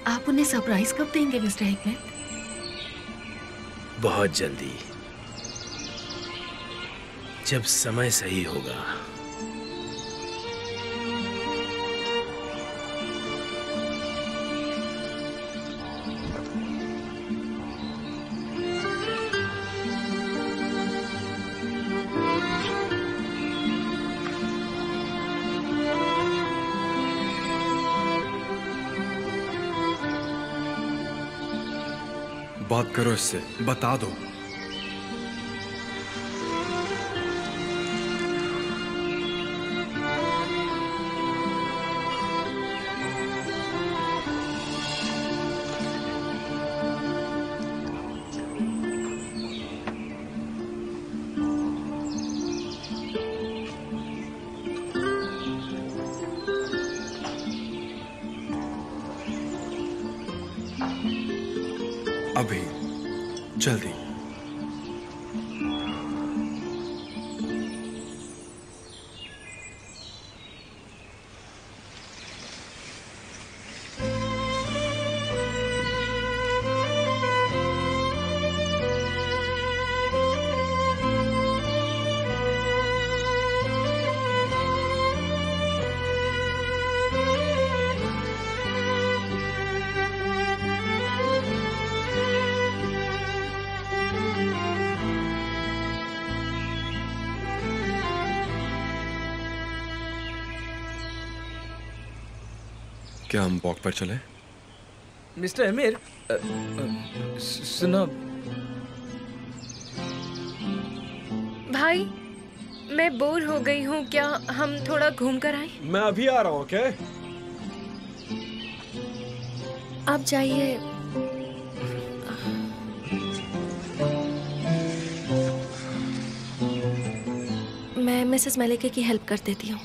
आप उन्हें सरप्राइज कब देंगे मिस्टर हिकमत? बहुत जल्दी, जब समय सही होगा। बात करो इससे, बता दो। अभी, जल्दी। क्या हम वॉक पर चले? मिस्टर अमीर, सुनो। भाई, मैं बोर हो गई हूँ, क्या हम थोड़ा घूम कर आए? मैं अभी आ रहा हूँ। क्या? आप जाइए। मैं मिसेस मलिका की हेल्प कर देती हूँ।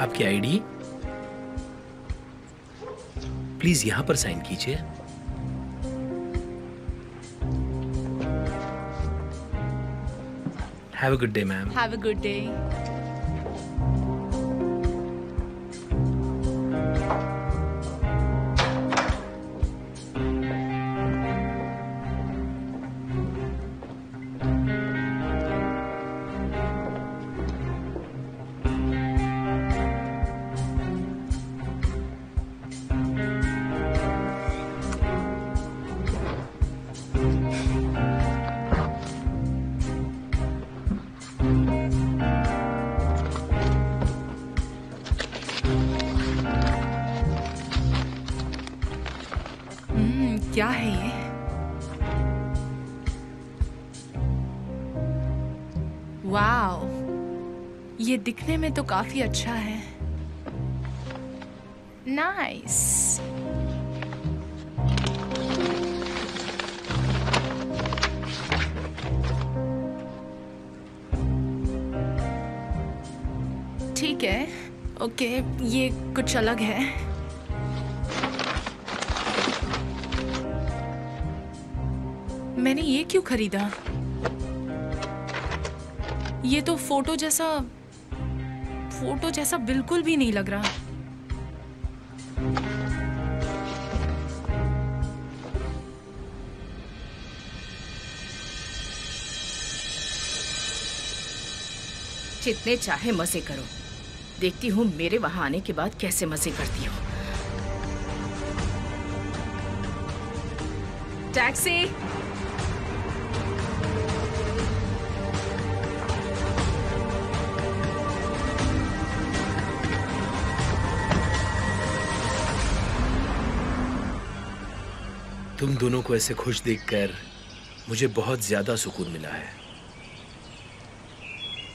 आपकी आईडी प्लीज यहां पर साइन कीजिए। Have a good day ma'am. Have a good day. क्या है ये? वाओ, ये दिखने में तो काफी अच्छा है। नाइस। ठीक है, ओके, ये कुछ अलग है। मैंने ये क्यों खरीदा? ये तो फोटो जैसा बिल्कुल भी नहीं लग रहा। जितने चाहे मजे करो, देखती हूँ मेरे वहां आने के बाद कैसे मजे करती हो। टैक्सी। तुम दोनों को ऐसे खुश देखकर मुझे बहुत ज्यादा सुकून मिला है।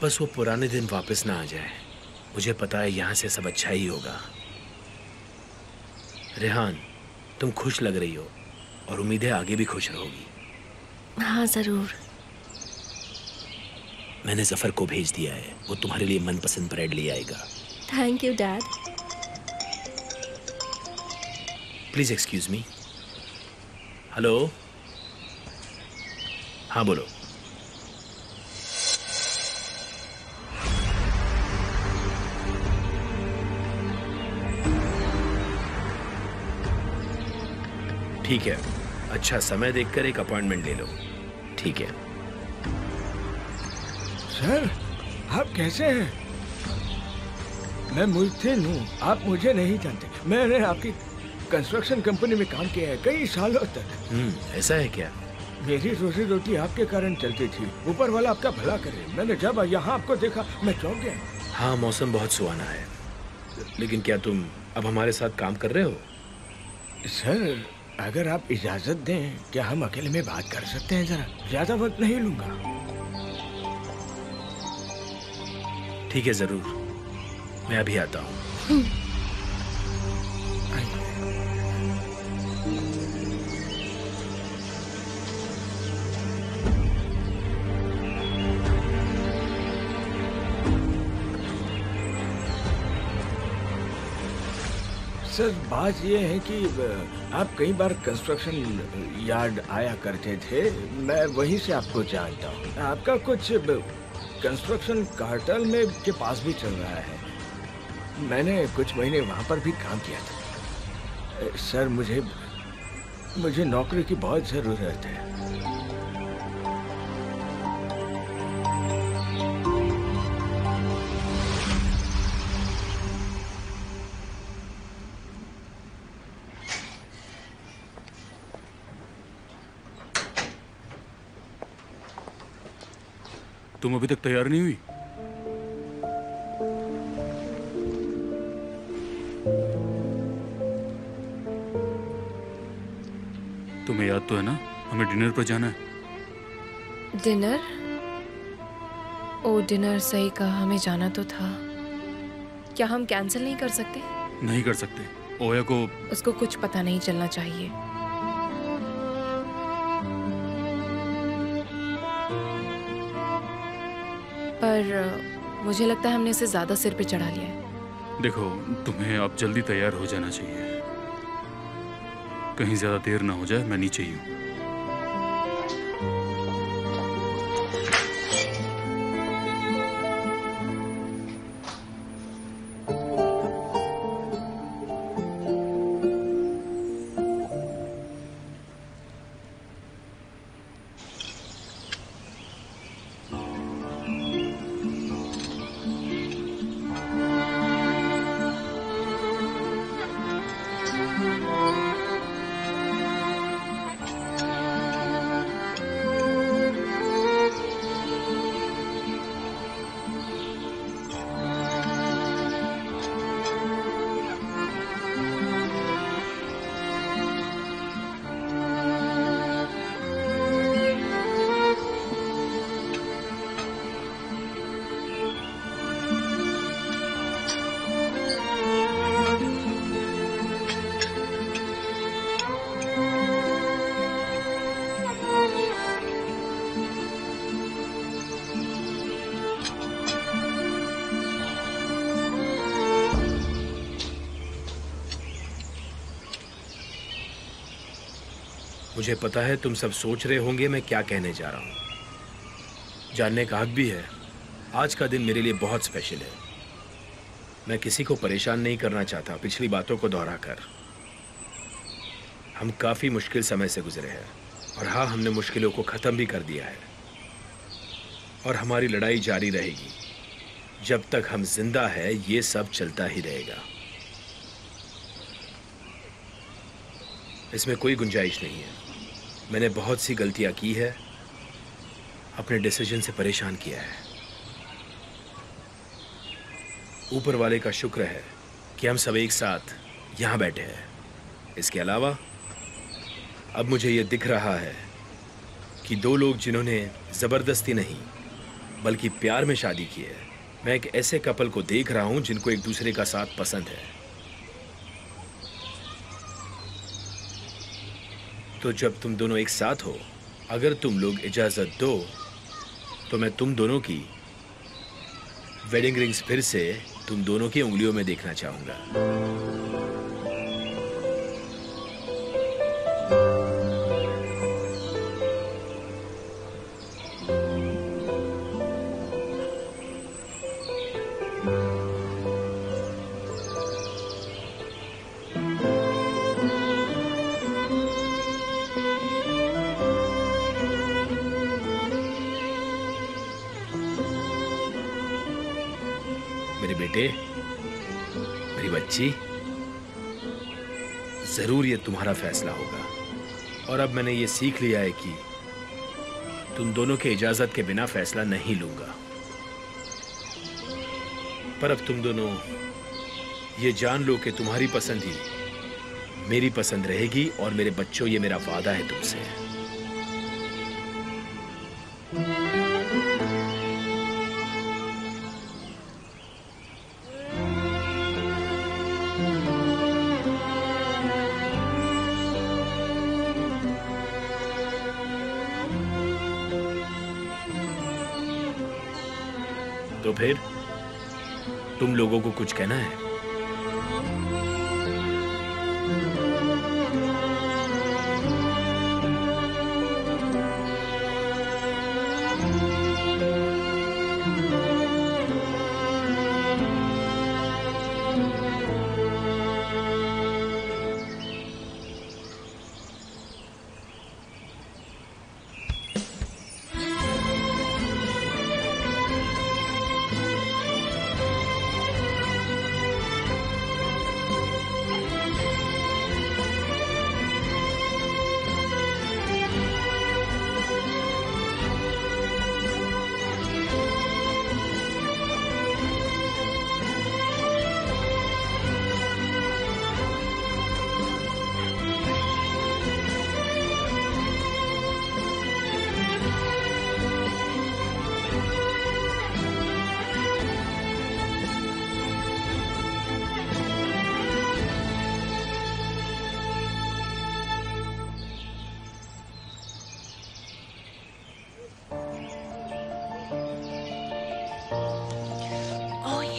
बस वो पुराने दिन वापस ना आ जाए, मुझे पता है यहाँ से सब अच्छा ही होगा। रेहान, तुम खुश लग रही हो और उम्मीद है आगे भी खुश रहोगी। हाँ जरूर। मैंने जफर को भेज दिया है, वो तुम्हारे लिए मनपसंद ब्रेड ले आएगा। Thank you dad. Please excuse me. Hello, हाँ बोलो। ठीक है, अच्छा समय देखकर एक अपॉइंटमेंट ले लो। ठीक है। सर, आप कैसे हैं? मैं मुल्थिन हूँ, आप मुझे नहीं जानते। मैंने आपकी कंस्ट्रक्शन कंपनी में काम किया है कई सालों तक। ऐसा है क्या? मेरी रोजी रोटी आपके कारण चलती थी। ऊपर वाला आपका भला करे। मैंने जब यहाँ आपको देखा मैं चौंक गया। हाँ, मौसम बहुत सुहाना है, लेकिन क्या तुम अब हमारे साथ काम कर रहे हो? सर, अगर आप इजाजत दें, क्या हम अकेले में बात कर सकते हैं? जरा ज्यादा वक्त नहीं लूंगा। ठीक है, जरूर। मैं अभी आता हूँ। सर, बात ये है कि आप कई बार कंस्ट्रक्शन यार्ड आया करते थे। मैं वहीं से आपको जानता हूँ। आपका कुछ कंस्ट्रक्शन कार्टेल में के पास भी चल रहा है। मैंने कुछ महीने वहाँ पर भी काम किया था। सर, मुझे नौकरी की बहुत ज़रूरत है। तुम अभी तक तैयार नहीं हुई? तुम्हें याद तो है ना, हमें डिनर पर जाना है। डिनर? ओ डिनर, सही कहा, हमें जाना तो था। क्या हम कैंसिल नहीं कर सकते? नहीं कर सकते। ओया को उसको कुछ पता नहीं चलना चाहिए। पर मुझे लगता है हमने इसे ज्यादा सिर पे चढ़ा लिया है। देखो, तुम्हें अब जल्दी तैयार हो जाना चाहिए। कहीं ज्यादा देर ना हो जाए। मैं नीचे ही हूँ। मुझे पता है तुम सब सोच रहे होंगे मैं क्या कहने जा रहा हूं। जानने का हक भी है। आज का दिन मेरे लिए बहुत स्पेशल है। मैं किसी को परेशान नहीं करना चाहता पिछली बातों को दोहरा कर। हम काफ़ी मुश्किल समय से गुजरे हैं और हाँ, हमने मुश्किलों को ख़त्म भी कर दिया है और हमारी लड़ाई जारी रहेगी। जब तक हम जिंदा है ये सब चलता ही रहेगा। इसमें कोई गुंजाइश नहीं है। मैंने बहुत सी गलतियां की है, अपने डिसीजन से परेशान किया है। ऊपर वाले का शुक्र है कि हम सब एक साथ यहाँ बैठे हैं। इसके अलावा अब मुझे ये दिख रहा है कि दो लोग जिन्होंने ज़बरदस्ती नहीं बल्कि प्यार में शादी की है, मैं एक ऐसे कपल को देख रहा हूं जिनको एक दूसरे का साथ पसंद है। तो जब तुम दोनों एक साथ हो, अगर तुम लोग इजाजत दो तो मैं तुम दोनों की वेडिंग रिंग्स फिर से तुम दोनों की उंगलियों में देखना चाहूंगा। मेरे बेटे, मेरी बच्ची, जरूर ये तुम्हारा फैसला होगा। और अब मैंने ये सीख लिया है कि तुम दोनों के इजाजत के बिना फैसला नहीं लूंगा। पर अब तुम दोनों ये जान लो कि तुम्हारी पसंद ही मेरी पसंद रहेगी। और मेरे बच्चों, ये मेरा वादा है तुमसे। तो फिर तुम लोगों को कुछ कहना है?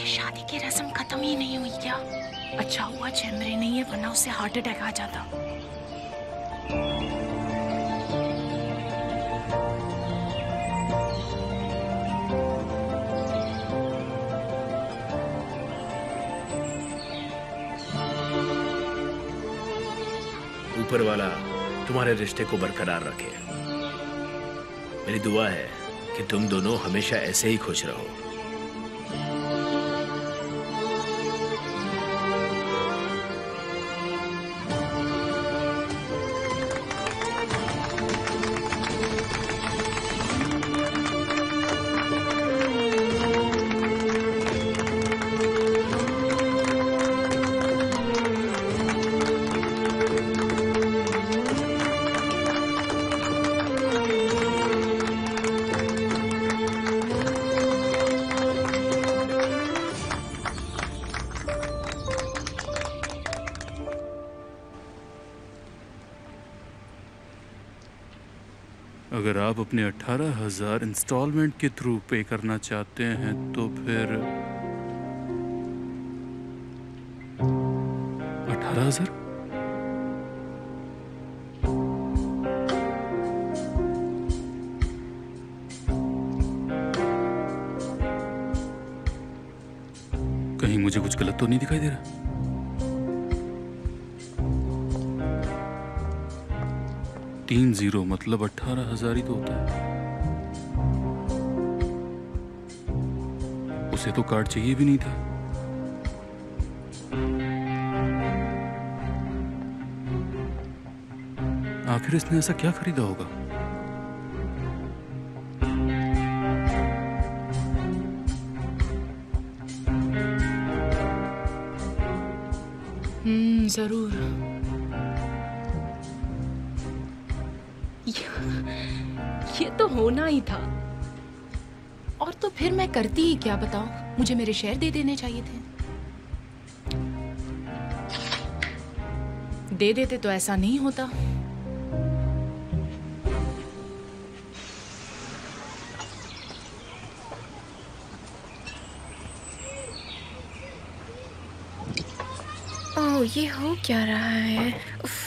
शादी की रस्म खत्म ही नहीं हुई क्या? अच्छा हुआ चैमरे नहीं है, वरना उसे हार्ट अटैक आ जाता। ऊपर वाला तुम्हारे रिश्ते को बरकरार रखे। मेरी दुआ है कि तुम दोनों हमेशा ऐसे ही खुश रहो। अगर आप अपने 18,000 इंस्टॉलमेंट के थ्रू पे करना चाहते हैं तो फिर 18,000? कहीं मुझे कुछ गलत तो नहीं दिखाई दे रहा? 30 मतलब 18,000 ही तो होता है। उसे तो कार्ड चाहिए भी नहीं था। आखिर इसने ऐसा क्या खरीदा होगा? जरूर। ये तो होना ही था। और तो फिर मैं करती ही क्या, बताओ? मुझे मेरे शेयर दे देने चाहिए थे। दे देते तो ऐसा नहीं होता। ओह, ये हो क्या रहा है? उफ।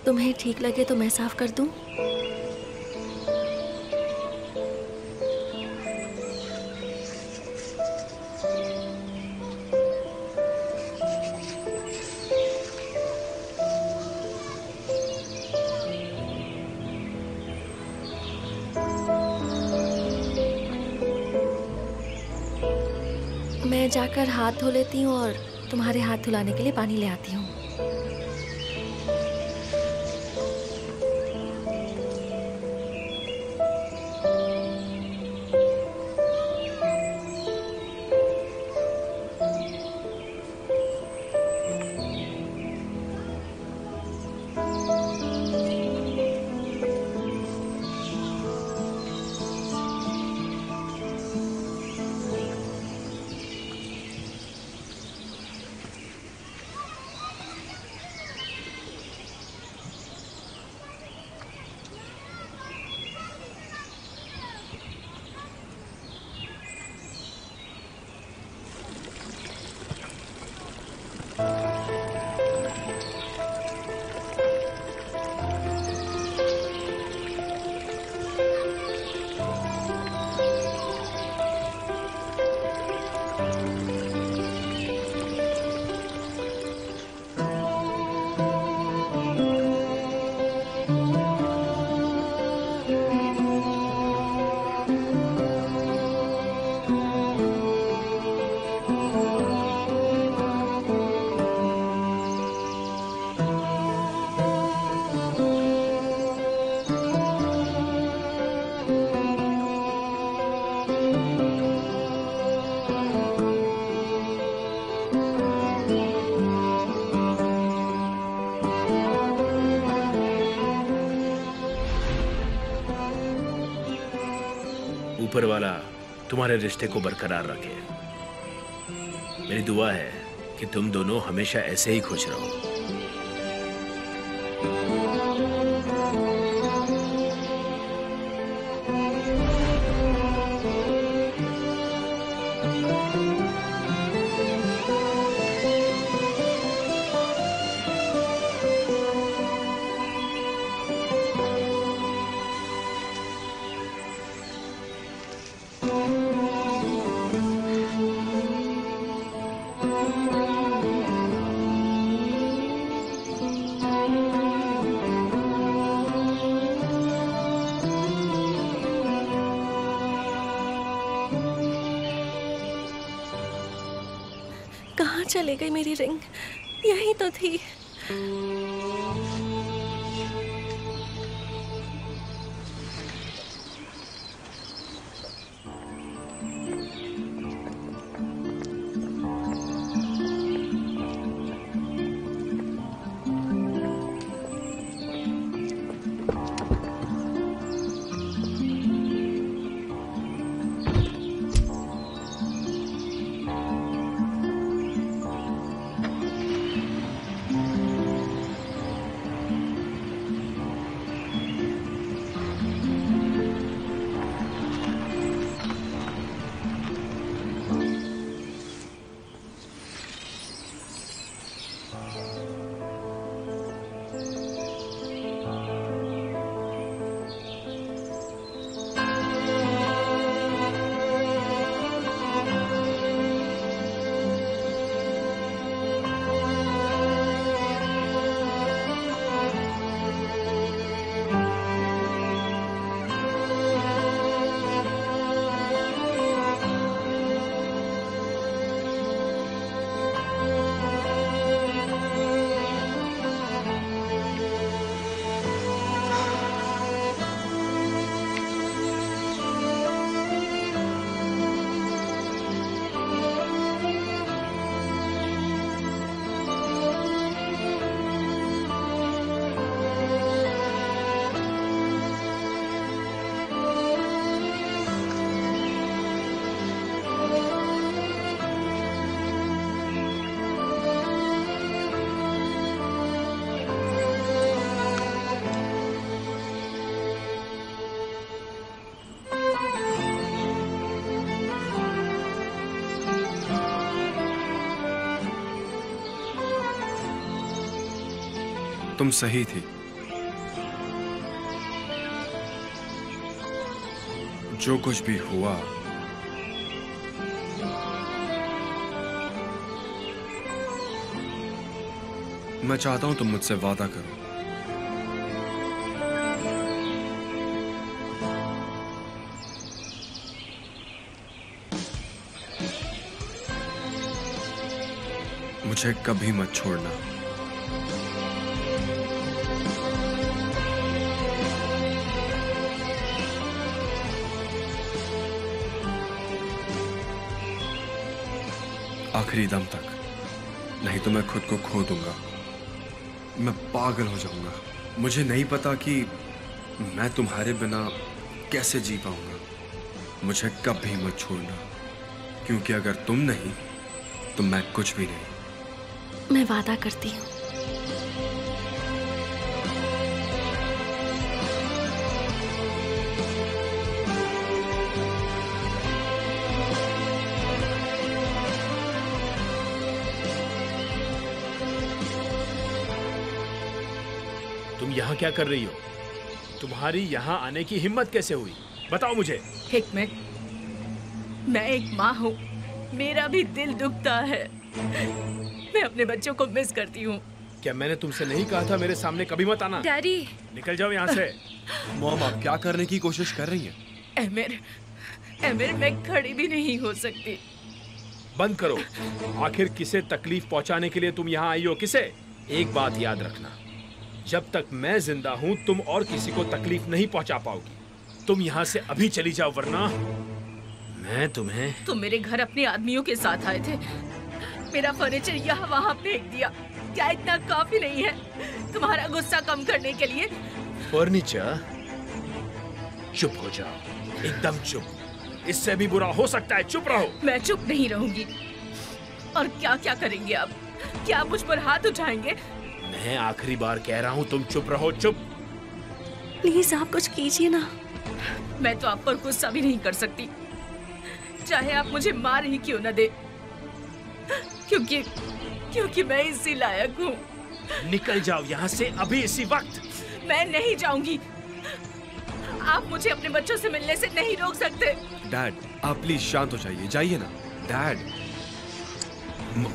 तुम्हें ठीक लगे तो मैं साफ कर दूं? मैं जाकर हाथ धो लेती हूँ और तुम्हारे हाथ धुलाने के लिए पानी ले आती हूँ। ऊपर वाला तुम्हारे रिश्ते को बरकरार रखे। मेरी दुआ है कि तुम दोनों हमेशा ऐसे ही खुश रहो। कहाँ चली गई मेरी रिंग? यही तो थी। तुम सही थी। जो कुछ भी हुआ, मैं चाहता हूं तुम मुझसे वादा करो। मुझे कभी मत छोड़ना। आखिरी दम तक, नहीं तो मैं खुद को खो दूंगा। मैं पागल हो जाऊंगा। मुझे नहीं पता कि मैं तुम्हारे बिना कैसे जी पाऊंगा। मुझे कभी मत छोड़ना, क्योंकि अगर तुम नहीं तो मैं कुछ भी नहीं। मैं वादा करती हूँ। तुम यहाँ क्या कर रही हो? तुम्हारी यहाँ आने की हिम्मत कैसे हुई? बताओ मुझे। हिकमत, मैं एक माँ हूँ, मेरा भी दिल दुखता है। मैं अपने बच्चों को मिस करती हूँ। क्या मैंने तुमसे नहीं कहा था मेरे सामने कभी मत आना? डैडी, निकल जाओ यहाँ से। मॉम, आप क्या करने की कोशिश कर रही हैं? एमिर, मैं खड़ी भी नहीं हो सकती। बंद करो। आखिर किसे तकलीफ पहुंचाने के लिए तुम यहाँ आई हो? किसे? एक बात याद रखना, जब तक मैं जिंदा हूँ तुम और किसी को तकलीफ नहीं पहुंचा पाओगी। तुम यहाँ से अभी चली जाओ, वरना मैं तुम्हें। तुम मेरे घर अपने आदमियों के साथ आए थे, मेरा फर्नीचर यहाँ वहाँ फेंक दिया। क्या इतना काफी नहीं है तुम्हारा गुस्सा कम करने के लिए? फर्नीचर? चुप हो जाओ, एकदम चुप। इससे भी बुरा हो सकता है। चुप रहो। मैं चुप नहीं रहूंगी। और क्या क्या करेंगे आप? क्या मुझ पर हाथ उठाएंगे? मैं आखिरी बार कह रहा हूँ, तुम चुप रहो। चुप। प्लीज आप कुछ कीजिए ना। मैं तो आप पर गुस्सा भी नहीं कर सकती, चाहे आप मुझे मार ही क्यों न दे, क्योंकि मैं इसी लायक हूँ। निकल जाओ यहाँ से अभी, इसी वक्त। मैं नहीं जाऊंगी। आप मुझे अपने बच्चों से मिलने से नहीं रोक सकते। डैड, आप प्लीज शांत हो जाइए। जाइए ना डैड।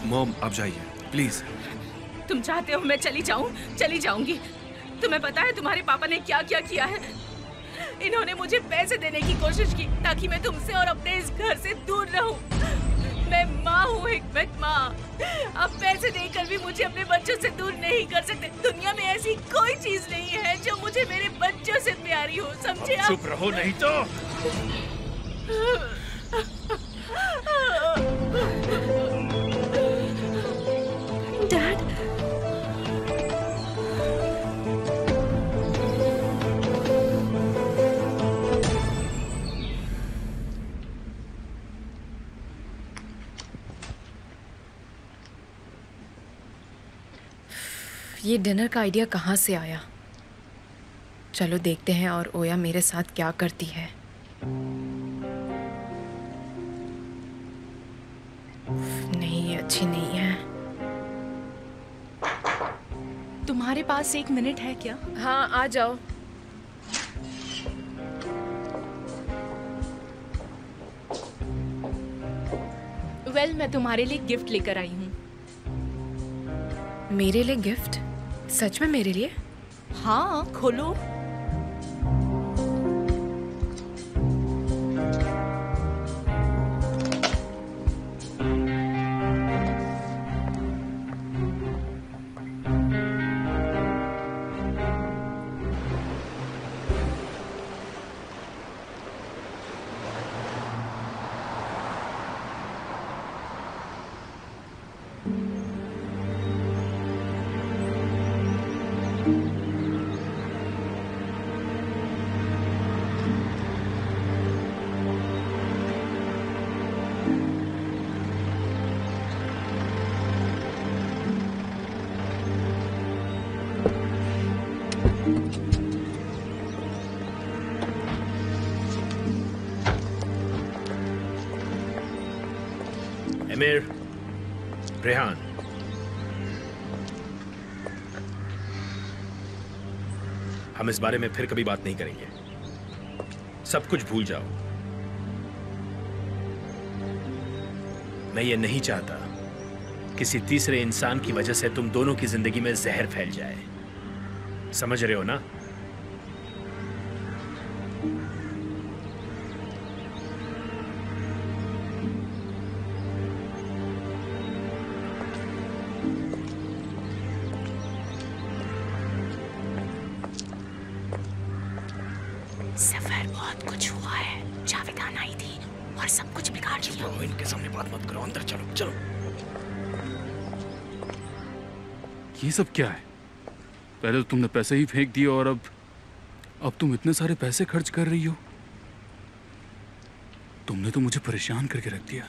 मॉम, आप जाइए प्लीज। तुम चाहते हो मैं चली जाऊं? चली जाऊंगी। तुम्हें पता है तुम्हारे पापा ने क्या क्या किया है? इन्होंने मुझे पैसे देने की कोशिश की ताकि मैं तुमसे और अपने इस घर से दूर रहूं। मैं माँ हूँ, हिकमत माँ। अब पैसे देकर भी मुझे अपने बच्चों से दूर नहीं कर सकते। दुनिया में ऐसी कोई चीज नहीं है जो मुझे मेरे बच्चों से प्यारी हो, समझे आप? चुप रहो नहीं तो। डैड, ये डिनर का आइडिया कहाँ से आया? चलो देखते हैं और ओया मेरे साथ क्या करती है। नहीं, ये अच्छी नहीं है। तुम्हारे पास 1 मिनट है क्या? हाँ, आ जाओ। वेल, मैं तुम्हारे लिए गिफ्ट लेकर आई हूँ। मेरे लिए गिफ्ट? सच में मेरे लिए? हाँ, खोलो। एमिर, रेहान, हम इस बारे में फिर कभी बात नहीं करेंगे। सब कुछ भूल जाओ। मैं ये नहीं चाहता किसी तीसरे इंसान की वजह से तुम दोनों की जिंदगी में जहर फैल जाए। समझ रहे हो ना? सफर बहुत कुछ हुआ है। जावेदान आई थी और सब कुछ बिगाड़ दिया। इनके सामने बात मत करो, अंदर चलो चलो। ये सब क्या है? पहले तो तुमने पैसे ही फेंक दिए और अब तुम इतने सारे पैसे खर्च कर रही हो। तुमने तो मुझे परेशान करके रख दिया।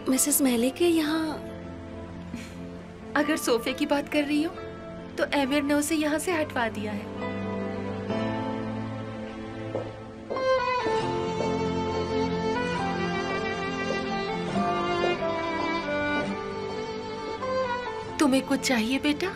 मिसेस महले के यहाँ अगर सोफे की बात कर रही हो तो एमिर ने उसे यहाँ से हटवा दिया है। तुम्हें कुछ चाहिए बेटा?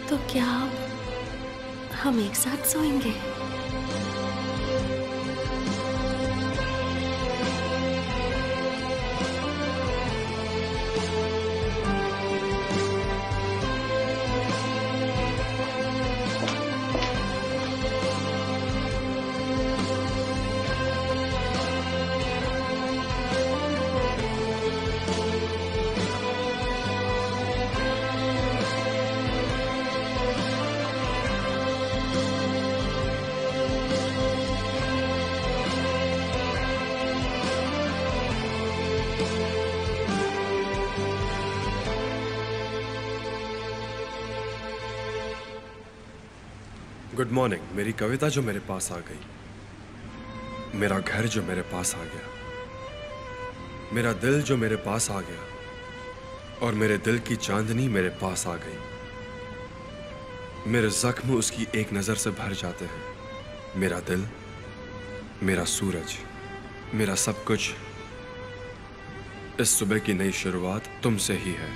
तो क्या हम एक साथ सोएंगे? Good morning. मेरी कविता जो मेरे पास आ गई, मेरा घर जो मेरे पास आ गया, मेरा दिल जो मेरे पास आ गया और मेरे दिल की चांदनी मेरे पास आ गई। मेरे जख्म उसकी एक नजर से भर जाते हैं। मेरा दिल, मेरा सूरज, मेरा सब कुछ, इस सुबह की नई शुरुआत तुमसे ही है।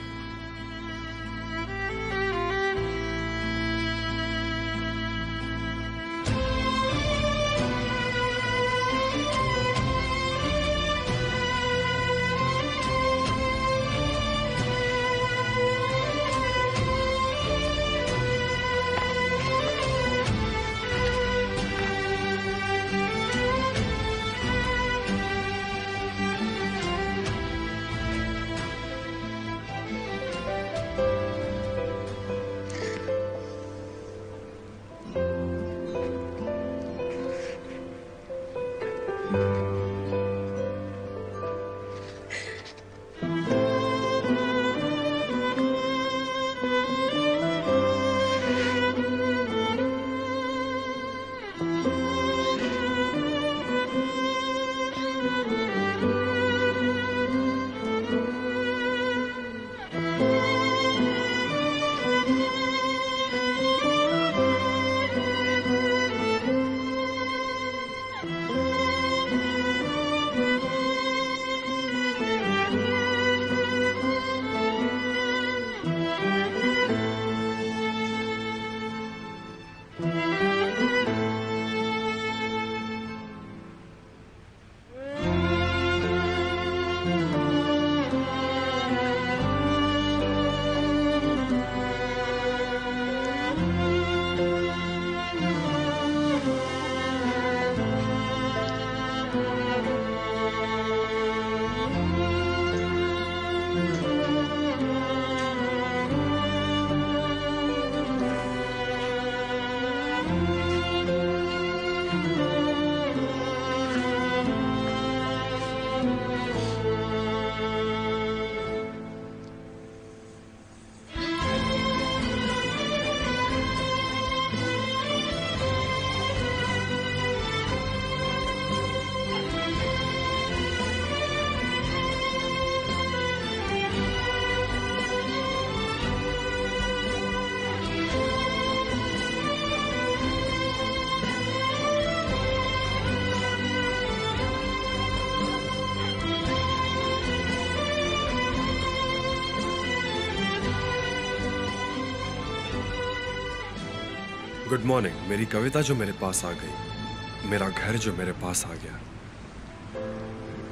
Good morning. मेरी कविता जो मेरे पास आ गई, मेरा घर जो मेरे पास आ गया,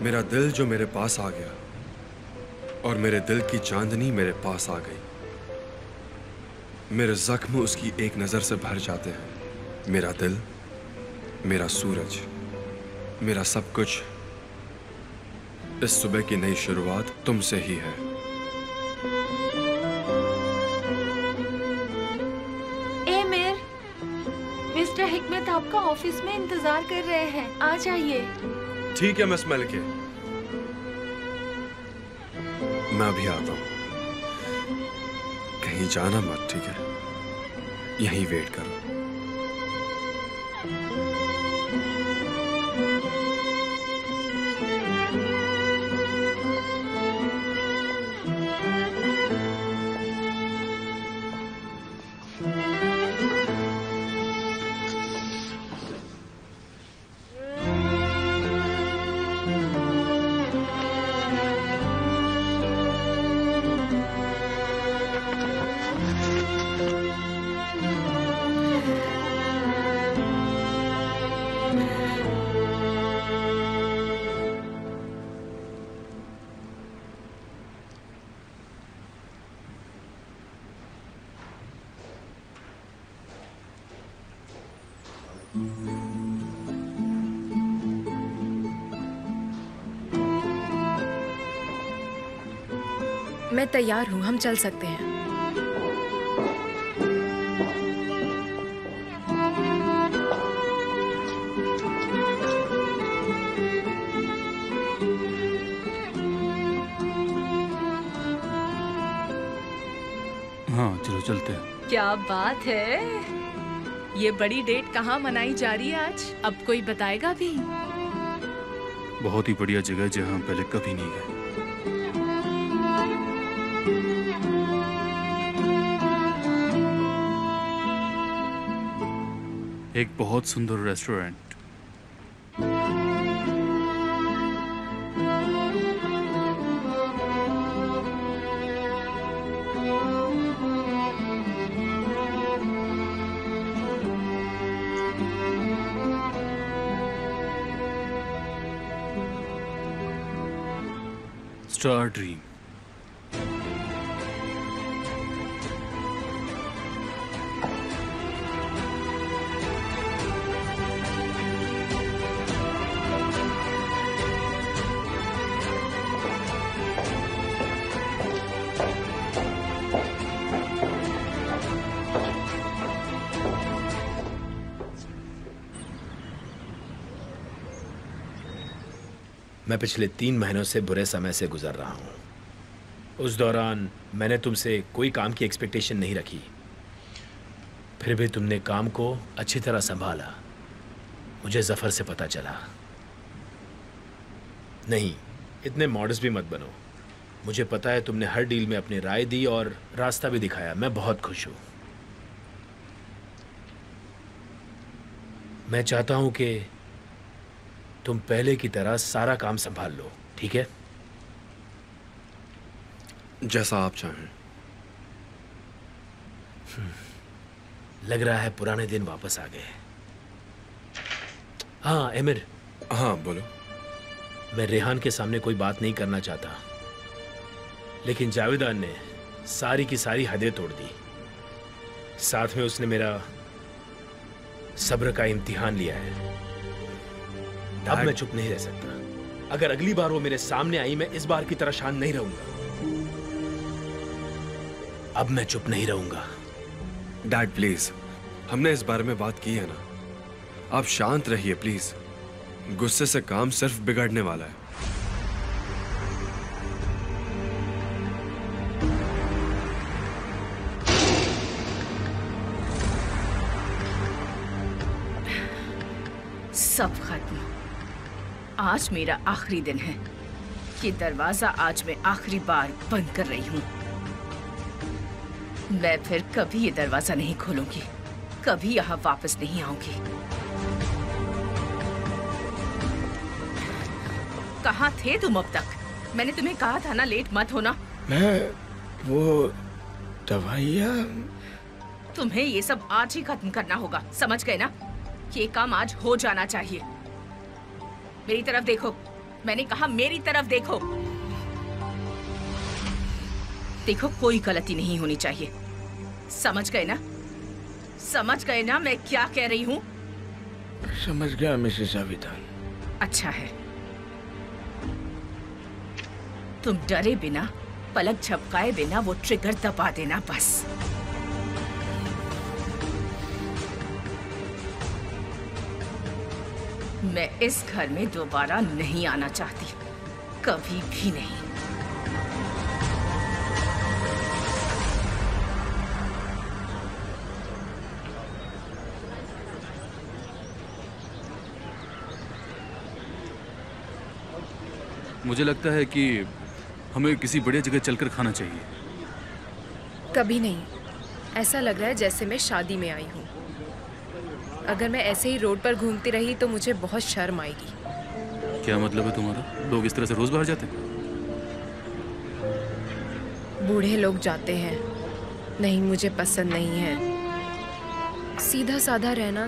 मेरा दिल जो मेरे पास आ गया, और मेरे दिल की चांदनी मेरे पास आ गई। मेरे जख्म उसकी एक नज़र से भर जाते हैं। मेरा दिल, मेरा सूरज, मेरा सब कुछ, इस सुबह की नई शुरुआत तुमसे ही है। मिस्टर हिकमत आपका ऑफिस में इंतजार कर रहे हैं, आ जाइए। ठीक है मिस मलिके, मैं अभी आता हूँ। कहीं जाना मत, ठीक है? यहीं वेट करो। मैं तैयार हूँ, हम चल सकते हैं। हाँ चलो चलते हैं। क्या बात है, ये बड़ी डेट कहाँ मनाई जा रही है आज? अब कोई बताएगा भी? बहुत ही बढ़िया जगह जहाँ हम पहले कभी नहीं गए। एक बहुत सुंदर रेस्टोरेंट। Star dream. मैं पिछले 3 महीनों से बुरे समय से गुजर रहा हूं। उस दौरान मैंने तुमसे कोई काम की एक्सपेक्टेशन नहीं रखी, फिर भी तुमने काम को अच्छी तरह संभाला। मुझे जफर से पता चला। नहीं, इतने मॉडर्स भी मत बनो। मुझे पता है तुमने हर डील में अपनी राय दी और रास्ता भी दिखाया। मैं बहुत खुश हूं। मैं चाहता हूं कि तुम पहले की तरह सारा काम संभाल लो, ठीक है? जैसा आप चाहें। लग रहा है पुराने दिन वापस आ गए। हाँ एमिर। हाँ बोलो। मैं रेहान के सामने कोई बात नहीं करना चाहता, लेकिन जावेदान ने सारी की सारी हदें तोड़ दी। साथ में उसने मेरा सब्र का इम्तिहान लिया है। अब मैं चुप नहीं रह सकता। अगर अगली बार वो मेरे सामने आई, मैं इस बार की तरह शांत नहीं रहूंगा। अब मैं चुप नहीं रहूंगा। डैड प्लीज, हमने इस बारे में बात की है ना। आप शांत रहिए प्लीज। गुस्से से काम सिर्फ बिगड़ने वाला है। सब खत्म। आज मेरा आखिरी दिन है। ये दरवाजा आज मैं आखिरी बार बंद कर रही हूँ। मैं फिर कभी ये दरवाजा नहीं खोलूंगी, कभी यहाँ वापस नहीं आऊंगी। कहाँ थे तुम अब तक? मैंने तुम्हें कहा था ना लेट मत होना। मैं वो दवाइयाँ। तुम्हें ये सब आज ही खत्म करना होगा, समझ गए ना? ये काम आज हो जाना चाहिए। मेरी तरफ देखो। मैंने कहा मेरी तरफ देखो। देखो, कोई गलती नहीं होनी चाहिए। समझ गए ना? समझ गए ना मैं क्या कह रही हूँ? समझ गया मिसेस जावेदान। अच्छा है। तुम डरे बिना, पलक झपकाए बिना वो ट्रिगर दबा देना बस। मैं इस घर में दोबारा नहीं आना चाहती, कभी भी नहीं। मुझे लगता है कि हमें किसी बढ़िया जगह चलकर खाना चाहिए। कभी नहीं। ऐसा लग रहा है जैसे मैं शादी में आई हूँ। अगर मैं ऐसे ही रोड पर घूमती रही तो मुझे बहुत शर्म आएगी। क्या मतलब है तुम्हारा? लोग इस तरह से रोज बाहर जाते हैं? बूढ़े लोग जाते हैं। नहीं, मुझे पसंद नहीं है। सीधा साधा रहना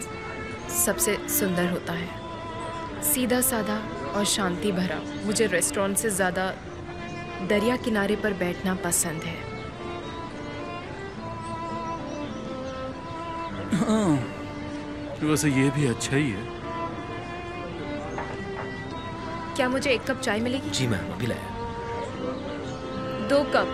सबसे सुंदर होता है। सीधा साधा और शांति भरा। मुझे रेस्टोरेंट से ज़्यादा दरिया किनारे पर बैठना पसंद है। हाँ, वैसे ये भी अच्छा ही है। क्या मुझे 1 कप चाय मिलेगी? जी मैम, अभी लाया। 2 कप।